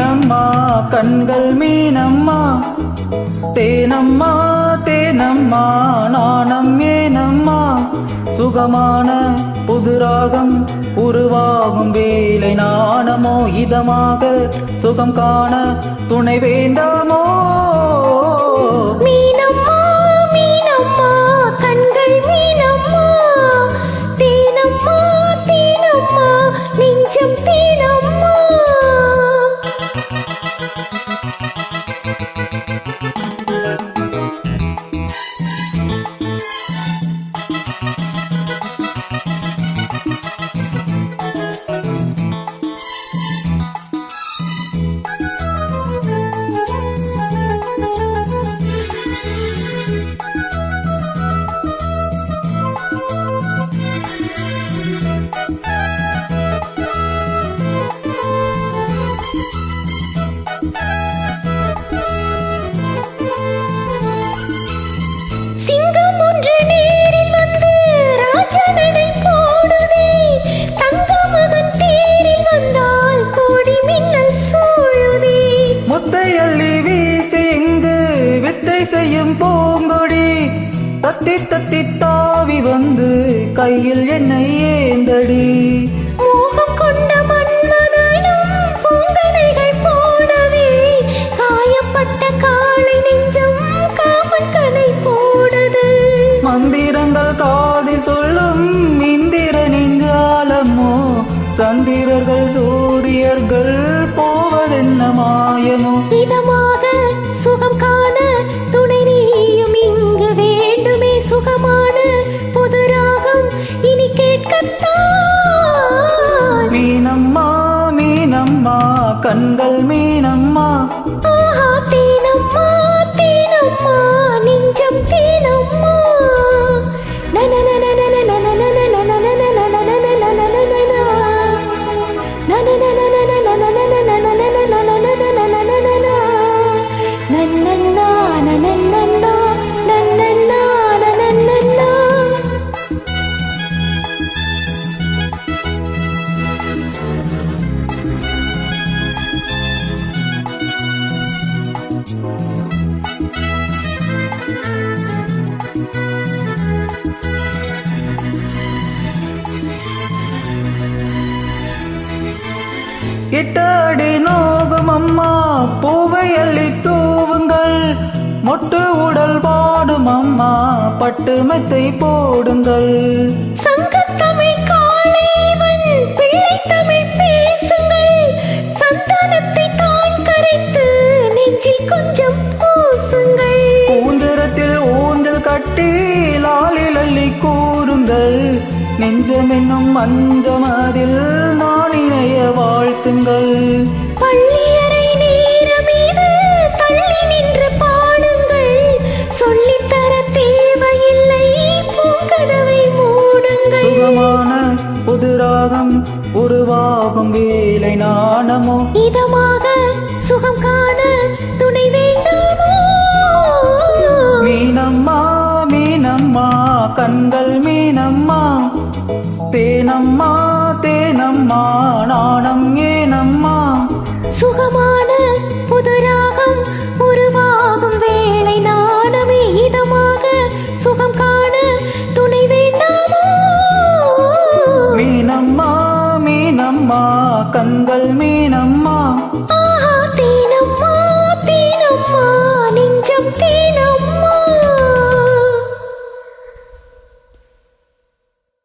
மீனம்மா கண்கள் மீனம்மா, தேனம்மா தேனம்மா நாணம் ஏனம்மா, சுகமான புதுராகம் உருவாகும் வேலை நாணமோ, இதமாக சுகம் காண துணை வேண்டாமோ. மீனம்மா மீனம்மா கண்கள் மீனம்மா, தேனம்மா தேனம்மா நெஞ்சம் தேனம்மா. செய்யும் பூங்கொடி தத்தி தத்தி தாவி வந்து கையில் என்னை ஏந்தடி. மோகம் கொண்ட மன்மதனும் பூங்கனைகள் போடவே, காயப்பட்ட காலை நெஞ்சம் காமன் கனை போடுது. மந்திரங்கள் காதி சொல்லும் இந்திரனின் ஜாலமோ, சந்திரர்கள் சூரியர்கள் போவதென்ன மாயமோ. இதமாக சுகம் காண துணை நீயும் இங்கு வேண்டுமே, சுகமான புது ராகம் இனி கேட்கத்தான். மீனம்மா மீனம்மா கண்கள் மீனம்மா, ஆஹா தேனம்மா தேனம்மா நெஞ்சம் தேனம்மா. இட்டாடி நோகும் அம்மா பூவை அள்ளி தூவுங்கள், மொட்டு உடல் பாடும் அம்மா பட்டு மெத்தை போடுங்கள். சங்கத்தமிழ் காளைவன் பிள்ளை தமிழ் பேசுங்கள், சந்தானத்தை தான் கரைத்து நெஞ்சில் கொஞ்சம் பூசுங்கள். பூந்திரத்தில் ஊஞ்சல் கட்டி லாலில் அள்ளி கூறுங்கள், நெஞ்சம் என்னும் மஞ்சமதில் நான் இணைய வாழ்த்துங்கள். பள்ளியறை நேரமீது தள்ளி நின்று பாடுங்கள், சொல்லித்தர தேவையில்லை பூங்கதவை மூடுங்கள். சுகமான புது ராகம் உருவாகும் வேலை நாணமோ, இதமாக சுகம் காண துணை வேண்டாமோ. மீனம்மா மீனம்மா கண்கள் மீனம்மா, தேனம்மா தேனம்மா நாணம்